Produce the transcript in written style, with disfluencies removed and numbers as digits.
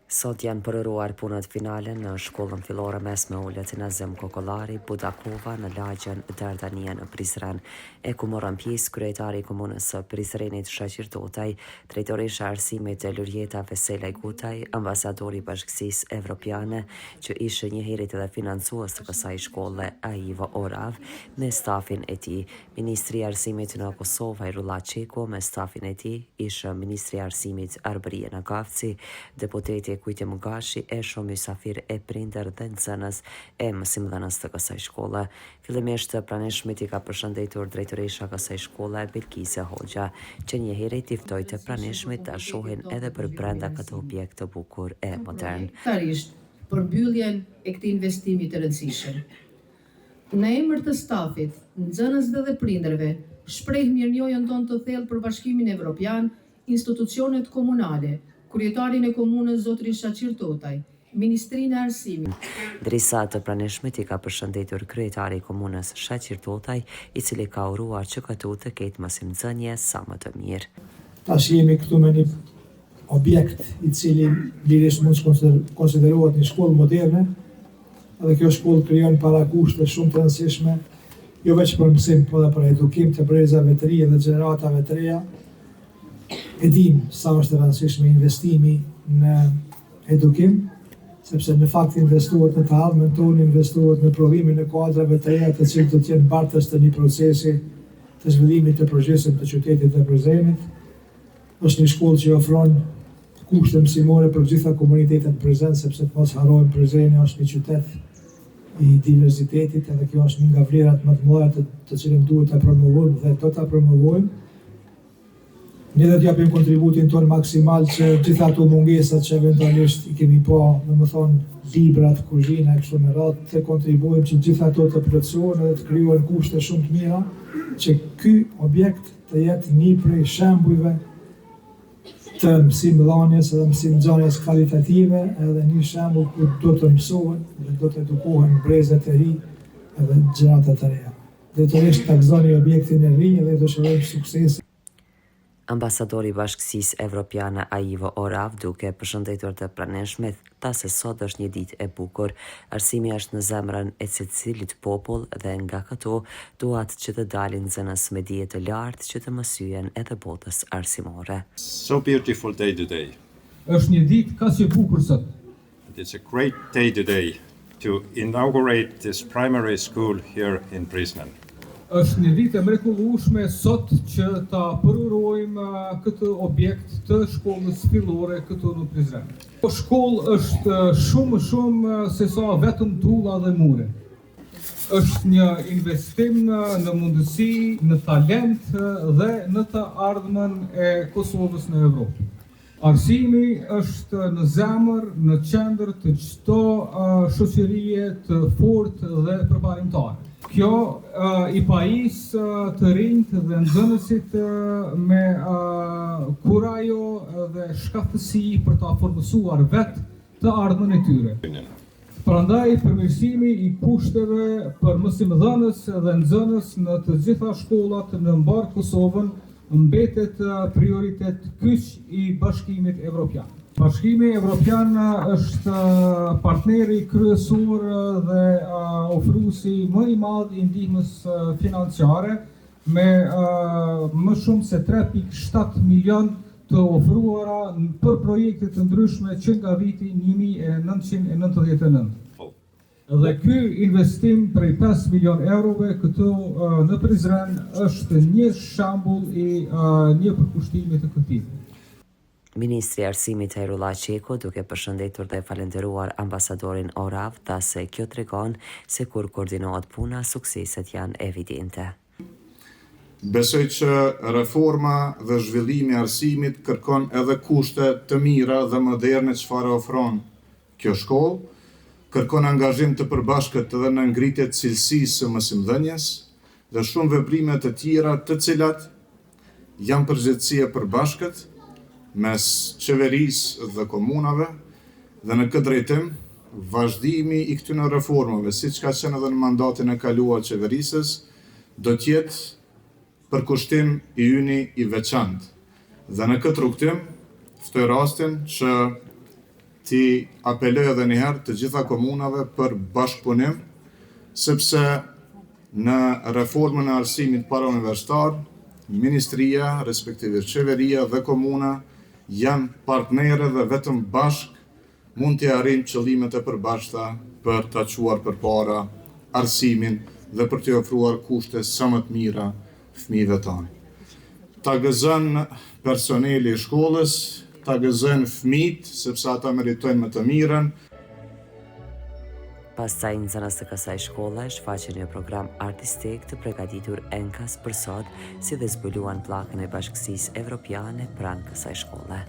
Sot janë përëruar punët finale në shkollën fillore mesme Ulët Nazim Kokollari, Budakova në lagjen Dardania në Prizren, e ku morën pjesë kryetari i komunës së Prizrenit Shaqir Totaj, drejtoresha e arsimit Lurieta Veselaj Gutaj, ambasadori i Bashkësisë Evropiane, që ishte një herët edhe financues të kësaj shkolle Aiva Orav, me stafin e tij. Ministri i arsimit në Kosovë Ajrullah Çeko me stafin e tij ishte ministri i arsimit Arbëria Nagafci, deputeti Kujtim Gashi e shumë mysafir e prindër dhe nxënës e mësimdhënës të kësaj shkolle. Fillimisht pranishmit i ka përshëndetur drejtoresha kësaj shkolle Bilkise Hoxha, që një herët i ftoi të pranishmit të shohin edhe për brenda këtë objekt të bukur e modern. Për mbylljen e këtij investimi të rëndësishëm. Në emër të stafit, nxënësve dhe prindërve, shpreh mirënjohjen tonë të thellë për Bashkimin Evropian, institucionet komunale, kryetarin e komunës zotërin Shaqir Totaj, Ministrinë e Arsimit. Drisa të pranishmit i ka përshëndetur kryetari i komunës Shaqir Totaj, i cili ka uruar që këtu të ketë mësimdhënie sa më të mirë. Tash jemi këtu me një objekt i cili lirisht mund të konsiderohet një shkollë moderne, edhe kjo shkollë krijon parakushte shumë të rëndësishme, jo vetëm për mësim, por edhe për edukim të brezave të ri dhe gjeneratave të reja. E dim sa është e rëndësishme investimi në edukim, sepse në fakt investohet në të ardhmen tonë, investohet në prodhimin e kuadrave të reja të cilët do të jenë bartës të një procesi të zhvillimit të përgjithshëm të qytetit të Prizrenit. Është një shkollë që ofron kushte mësimore për gjitha komunitetet prezent, sepse të mos harrojmë Prizreni është një qytet i diversitetit, edhe kjo është një nga vlerat më të mëdha të cilën duhet ta promovojmë dhe do ta promovojmë. Ne do të japim kontributin tonë maksimal që gjitha ato mungesat që eventualisht i kemi pa, domethënë librat, kuzhina e kështu me radhë, të kontribuojmë që gjitha ato të plotësohen dhe të krijohen kushte shumë të mira që ky objekt të jetë një prej shembujve të mësimdhënies dhe mësimxhanjes kvalitative, edhe një shembull ku do të mësohen dhe do të edukohen brezat e ri edhe gjenerat e reja. Detyrisht ta gëzoni objektin e ri dhe dëshirojmë sukses. Ambasadori i Bashkësisë Evropiane Aiva Orav, duke përshëndetur të pranishmit, tha se sot është një ditë e bukur. Arsimi është në zemrën e secilit popull dhe nga këto duat që të dalin nxënës me dije të lartë që të mësyjen edhe botës arsimore. So beautiful day today. Është një ditë kaq e bukur sot. It's a great day today to inaugurate this primary school here in Prizren. Është një ditë e mrekullueshme sot që ta përurojmë këtë objekt të shkollës fillore këtu në Prizren. Po shkollë është shumë se sa vetëm tulla dhe mure. Është një investim në mundësi, në talent dhe në të ardhmen e Kosovës në Evropë. Arsimi është në zemër, në qendër të çdo shoqërie të fortë dhe përparimtare. Kjo i pajis të rinjt dhe nxënësit me kurajo dhe shkaftësi për ta formësuar vetë të ardhmen e tyre. Prandaj përmirësimi i kushteve për mësimdhënës dhe nxënës në të gjitha shkollat në mbar Kosovën mbetet prioritet kyç i Bashkimit Evropian. Bashkimi Evropian është partneri kryesor dhe ofruesi më i madh i ndihmës financiare me më shumë se 3.7 milion të ofruara për projekte të ndryshme që nga viti 1999. Dhe ky investim prej 5 milion eurove këtu në Prizren është një shembull i një përkushtimi të këtij. Ministri i Arsimit Ajrullah Çeko, duke përshëndetur dhe falenderuar ambasadorin Orav, tha se kjo tregon se kur koordinohet puna, sukseset janë evidente. Besoj që reforma dhe zhvillimi i arsimit kërkon edhe kushte të mira dhe moderne çfarë ofron kjo shkollë, kërkon angazhim të përbashkët edhe në ngritje të cilësisë së mësimdhënies dhe shumë veprime të tjera të cilat janë përgjegjësi e përbashkët mes qeverisë dhe komunave, dhe në këtë drejtim vazhdimi i këtyre reformave, siç ka qenë edhe në mandatin e kaluar të qeverisës, do të jetë përkushtim i yni i veçantë. Dhe në këtë rrugtim ftoj rastin që ti apeloj edhe njëherë të gjitha komunave për bashkëpunim, sepse në reformën e arsimit parauniversitar, Ministria, respektivisht qeveria dhe komuna janë partnerë dhe vetëm bashk mund të arrijmë qëllimet e përbashkëta për ta çuar përpara arsimin dhe për t'i ofruar kushte sa më të mira fëmijëve tanë. Ta gëzon personeli i shkollës, ta gëzon fëmijët, sepse ata meritojnë më të mirën. Pastaj nxënës të kësaj shkolle shfaqën një program artistik të përgatitur enkas për sot, si dhe zbuluan pllakën e Bashkësisë Evropiane pranë kësaj shkolle.